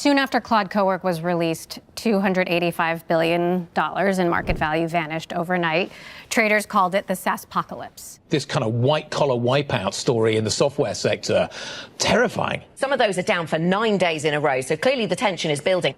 Soon after Claude Cowork was released, $285 billion in market value vanished overnight. Traders called it the SaaSpokalipse. This kind of white-collar wipeout story in the software sector, terrifying. Some of those are down for 9 days in a row, so clearly the tension is building.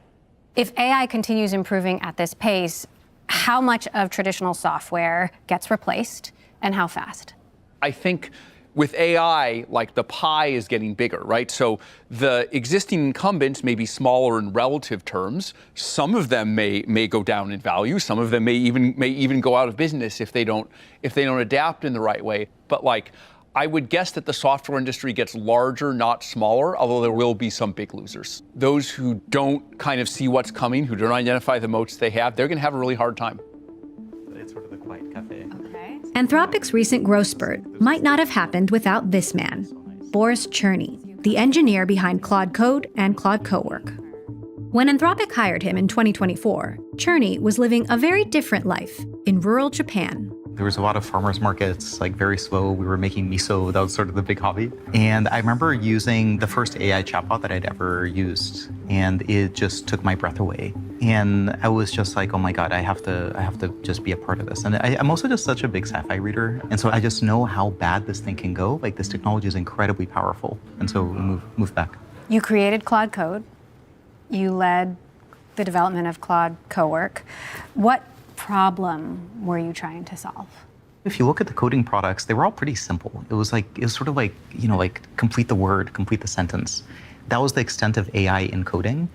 If AI continues improving at this pace, how much of traditional software gets replaced and how fast? I think with AI, like the pie is getting bigger, right? So the existing incumbents may be smaller in relative terms. Some of them may go down in value. Some of them may even go out of business if they don't adapt in the right way. But like, I would guess that the software industry gets larger, not smaller, although there will be some big losers. Those who don't kind of see what's coming, who don't identify the moats they have, they're going to have a really hard time. It's sort of the quiet cafe. Okay. Anthropic's recent growth spurt might not have happened without this man, Boris Cherny, the engineer behind Claude Code and Claude Cowork. When Anthropic hired him in 2024, Cherny was living a very different life in rural Japan. There was a lot of farmers markets, like very slow. We were making miso. That was sort of the big hobby. And I remember using the first AI chatbot that I'd ever used, and it just took my breath away. And I was just like, oh my God, I have to just be a part of this. And I'm also just such a big sci-fi reader. And so I just know how bad this thing can go. Like, this technology is incredibly powerful. And so we moved back. You created Claude Code. You led the development of Claude Cowork. What problem were you trying to solve? If you look at the coding products, they were all pretty simple. It was sort of like, like complete the word, complete the sentence. That was the extent of AI in coding.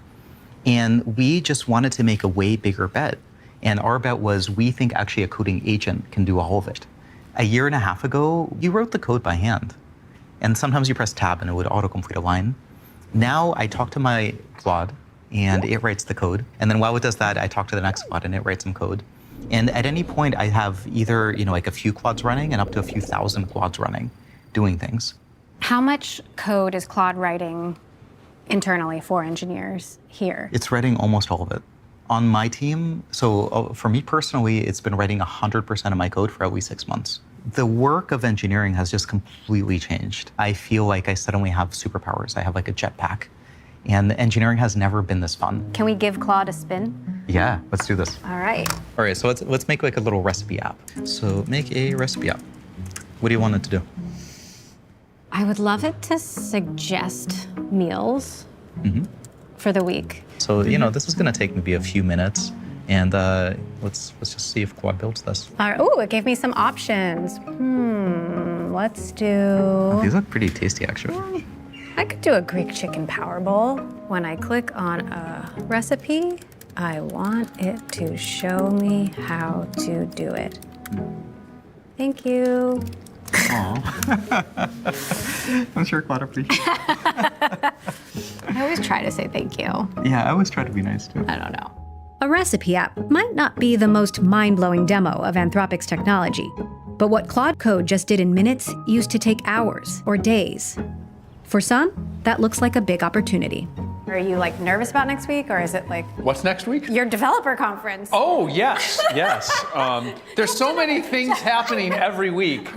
And we just wanted to make a way bigger bet. And our bet was, we think actually a coding agent can do all of it. A year and a half ago, you wrote the code by hand. And sometimes you press tab and it would autocomplete a line. Now I talk to my Claude and it writes the code. And then while it does that, I talk to the next Claude and it writes some code. And at any point, I have either, like a few Claudes running and up to a few thousand Claudes running, doing things. How much code is Claude writing internally for engineers here? It's writing almost all of it. On my team, so for me personally, it's been writing 100% of my code for at least 6 months. The work of engineering has just completely changed. I feel like I suddenly have superpowers. I have like a jetpack. And engineering has never been this fun. Can we give Claude a spin? Yeah, let's do this. All right. All right, so let's make like a little recipe app. So make a recipe app. What do you want it to do? I would love it to suggest meals for the week. So, this is gonna take maybe a few minutes. And let's just see if Claude builds this. All right. Ooh, it gave me some options. Let's do... These look pretty tasty, actually. I could do a Greek chicken power bowl. When I click on a recipe, I want it to show me how to do it. Thank you. Aw. I'm sure Claude appreciates it. I always try to say thank you. Yeah, I always try to be nice too. I don't know. A recipe app might not be the most mind-blowing demo of Anthropic's technology, but what Claude Code just did in minutes used to take hours or days. For some, that looks like a big opportunity. Are you nervous about next week, or is it What's next week? your developer conference? Oh, yes, yes. There's so many things happening every week.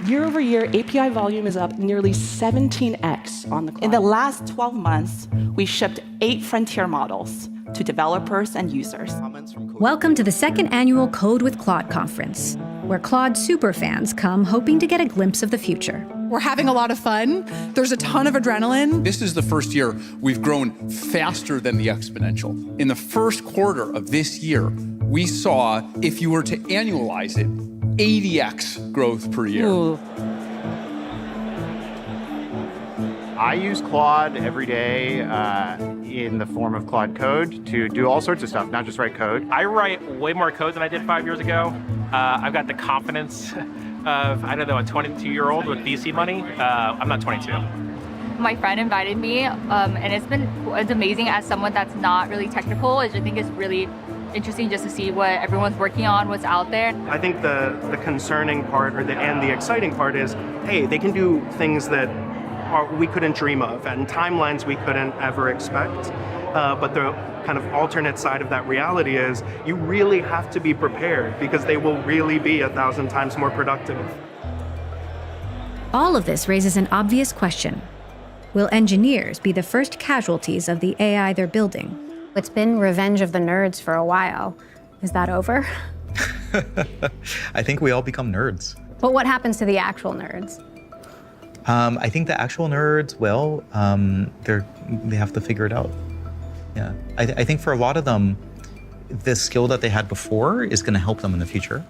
Year over year, API volume is up nearly 17x on the cloud. In the last 12 months, we shipped 8 frontier models to developers and users. Welcome to the second annual Code with Claude conference, where Claude superfans come hoping to get a glimpse of the future. We're having a lot of fun. There's a ton of adrenaline. This is the first year we've grown faster than the exponential. In the first quarter of this year, we saw, if you were to annualize it, 80x growth per year. Ooh. I use Claude every day in the form of Claude Code to do all sorts of stuff, not just write code. I write way more code than I did 5 years ago. I've got the confidence of, a 22-year-old with VC money. I'm not 22. My friend invited me, and it's amazing as someone that's not really technical. I think it's really interesting just to see what everyone's working on, what's out there. I think the concerning part and the exciting part is, hey, they can do things that we couldn't dream of and timelines we couldn't ever expect. But the kind of alternate side of that reality is you really have to be prepared because they will really be 1,000 times more productive. All of this raises an obvious question. Will engineers be the first casualties of the AI they're building? It's been revenge of the nerds for a while. Is that over? I think we all become nerds. But what happens to the actual nerds? I think the actual nerds, well, they have to figure it out. Yeah, I think for a lot of them, the skill that they had before is going to help them in the future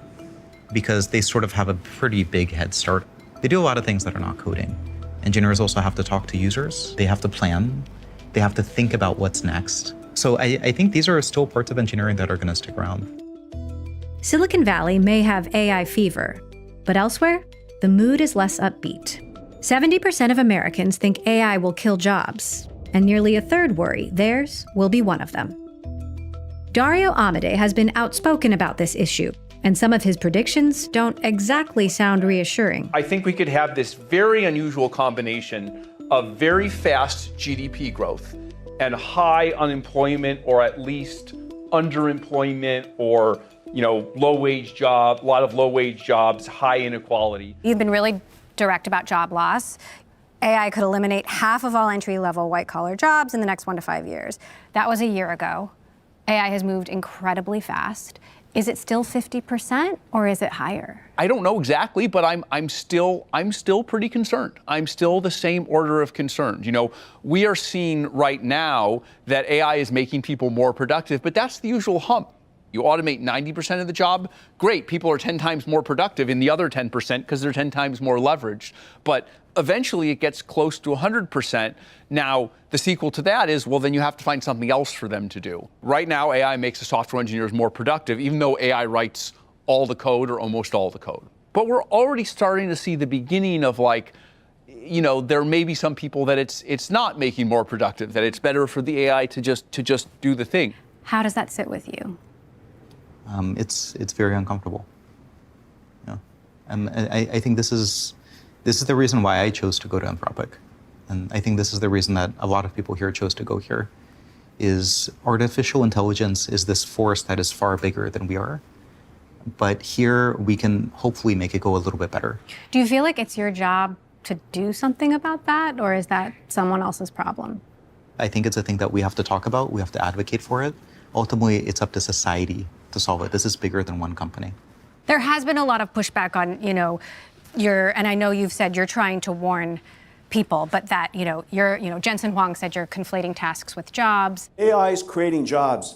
because they sort of have a pretty big head start. They do a lot of things that are not coding. Engineers also have to talk to users. They have to plan. They have to think about what's next. So I think these are still parts of engineering that are going to stick around. Silicon Valley may have AI fever, but elsewhere, the mood is less upbeat. 70% of Americans think AI will kill jobs, and nearly a third worry theirs will be one of them. Dario-Amodei has been outspoken about this issue, and some of his predictions don't exactly sound reassuring. I think we could have this very unusual combination of very fast GDP growth and high unemployment, or at least underemployment, or low-wage job, a lot of low-wage jobs, high inequality. You've been really direct about job loss. AI could eliminate half of all entry-level white-collar jobs in the next 1 to 5 years. That was a year ago. AI has moved incredibly fast. Is it still 50% or is it higher? I don't know exactly, but I'm still pretty concerned. I'm still the same order of concern. We are seeing right now that AI is making people more productive, but that's the usual hump. You automate 90% of the job, great. People are 10 times more productive in the other 10% because they're 10 times more leveraged. But eventually it gets close to 100%. Now, the sequel to that is, well, then you have to find something else for them to do. Right now, AI makes the software engineers more productive, even though AI writes all the code or almost all the code. But we're already starting to see the beginning of there may be some people that it's not making more productive, that it's better for the AI to just do the thing. How does that sit with you? It's very uncomfortable. Yeah, and I think this is the reason why I chose to go to Anthropic, and I think this is the reason that a lot of people here chose to go here. Is artificial intelligence is this force that is far bigger than we are, but here we can hopefully make it go a little bit better. Do you feel like it's your job to do something about that, or is that someone else's problem? I think it's a thing that we have to talk about. We have to advocate for it. Ultimately, it's up to society to solve it. This is bigger than one company. There has been a lot of pushback on, and I know you've said you're trying to warn people, but that, Jensen Huang said you're conflating tasks with jobs. AI is creating jobs.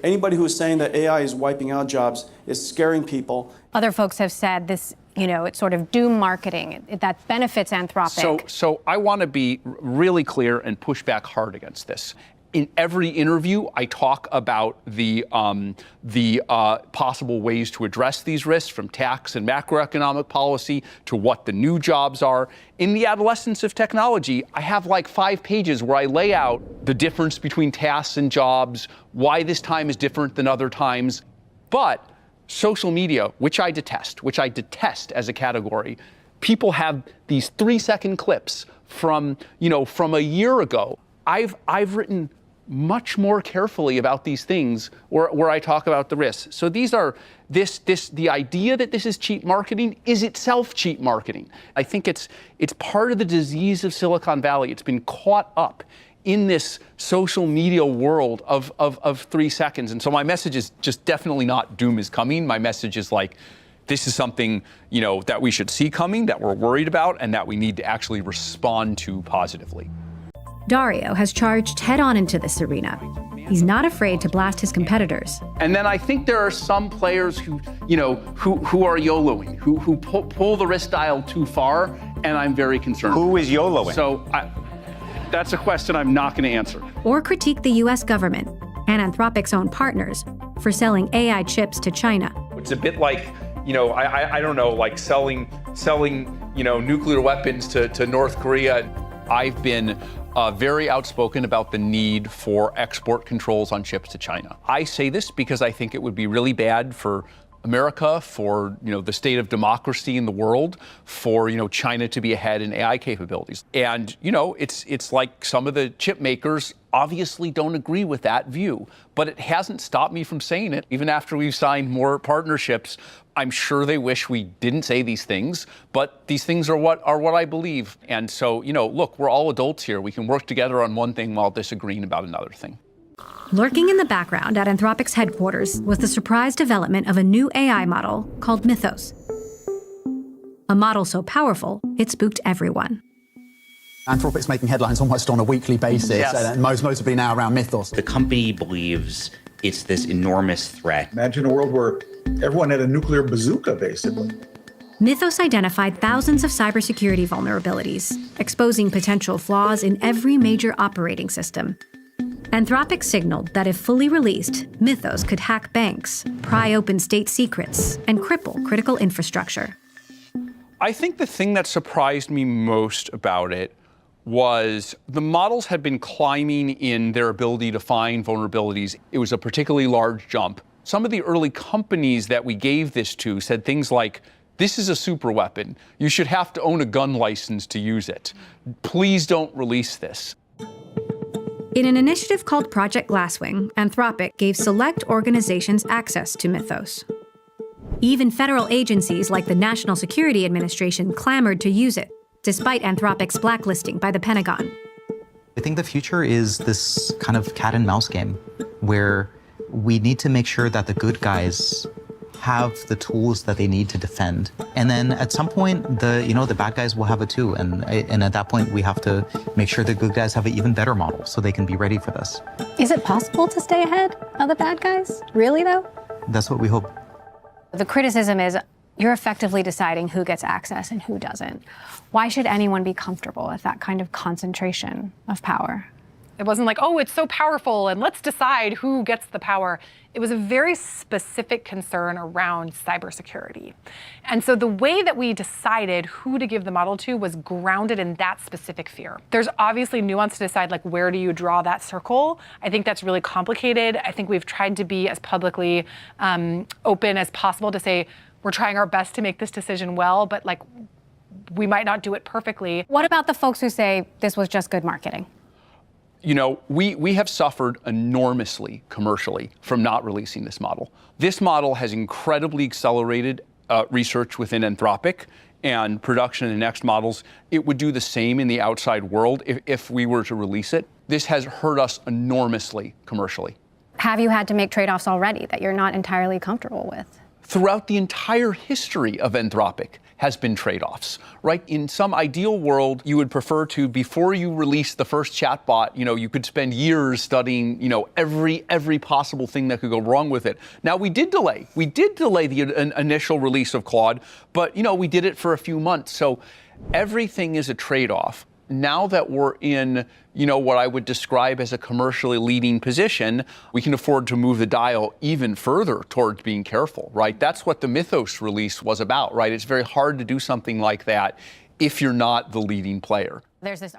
Anybody who is saying that AI is wiping out jobs is scaring people. Other folks have said this, it's sort of doom marketing that benefits Anthropic. So I want to be really clear and push back hard against this. In every interview, I talk about the possible ways to address these risks, from tax and macroeconomic policy to what the new jobs are. In the adolescence of technology, I have 5 pages where I lay out the difference between tasks and jobs, why this time is different than other times. But social media, which I detest as a category, people have these 3-second clips from a year ago. I've written much more carefully about these things where I talk about the risks. So these are the idea that this is cheap marketing is itself cheap marketing. I think it's part of the disease of Silicon Valley. It's been caught up in this social media world of 3 seconds. And so my message is just definitely not doom is coming. My message is this is something, that we should see coming, that we're worried about, and that we need to actually respond to positively. Dario has charged head-on into this arena. He's not afraid to blast his competitors. And then I think there are some players who are YOLOing, who pull the risk dial too far, and I'm very concerned. Who is YOLOing? So that's a question I'm not going to answer. Or critique the U.S. government and Anthropic's own partners for selling AI chips to China. It's a bit like, I don't know, like selling nuclear weapons to North Korea. I've been very outspoken about the need for export controls on chips to China. I say this because I think it would be really bad for America, for the state of democracy in the world, for China to be ahead in AI capabilities. And it's like some of the chip makers obviously don't agree with that view, but it hasn't stopped me from saying it. Even after we've signed more partnerships, I'm sure they wish we didn't say these things, but these things are what I believe. And so, look, we're all adults here. We can work together on one thing while disagreeing about another thing. Lurking in the background at Anthropic's headquarters was the surprise development of a new AI model called Mythos. A model so powerful, it spooked everyone. Anthropic's making headlines almost on a weekly basis, Yes. and most notably now around Mythos. The company believes it's this enormous threat. Imagine a world where everyone had a nuclear bazooka, basically. Mythos identified thousands of cybersecurity vulnerabilities, exposing potential flaws in every major operating system. Anthropic signaled that if fully released, Mythos could hack banks, pry open state secrets, and cripple critical infrastructure. I think the thing that surprised me most about it was the models had been climbing in their ability to find vulnerabilities. It was a particularly large jump. Some of the early companies that we gave this to said things like, "This is a super weapon. You should have to own a gun license to use it. Please don't release this." In an initiative called Project Glasswing, Anthropic gave select organizations access to Mythos. Even federal agencies like the National Security Administration clamored to use it, despite Anthropic's blacklisting by the Pentagon. I think the future is this kind of cat and mouse game where we need to make sure that the good guys have the tools that they need to defend. And then at some point, the bad guys will have it too. And at that point, we have to make sure the good guys have an even better model so they can be ready for this. Is it possible to stay ahead of the bad guys? Really, though? That's what we hope. The criticism is you're effectively deciding who gets access and who doesn't. Why should anyone be comfortable with that kind of concentration of power? It wasn't like, oh, it's so powerful and let's decide who gets the power. It was a very specific concern around cybersecurity. And so the way that we decided who to give the model to was grounded in that specific fear. There's obviously nuance to decide, like, where do you draw that circle? I think that's really complicated. I think we've tried to be as publicly open as possible to say, we're trying our best to make this decision well, but like, we might not do it perfectly. What about the folks who say this was just good marketing? We have suffered enormously commercially from not releasing this model. This model has incredibly accelerated research within Anthropic and production of the next models. It would do the same in the outside world if we were to release it. This has hurt us enormously commercially. Have you had to make trade-offs already that you're not entirely comfortable with? Throughout the entire history of Anthropic has been trade-offs, right? In some ideal world, you would prefer to, before you release the first chatbot, you could spend years studying, every possible thing that could go wrong with it. Now, we did delay the initial release of Claude, but, we did it for a few months. So everything is a trade-off. Now that we're in, what I would describe as a commercially leading position, we can afford to move the dial even further towards being careful, right? That's what the Mythos release was about, right? It's very hard to do something like that if you're not the leading player. There's this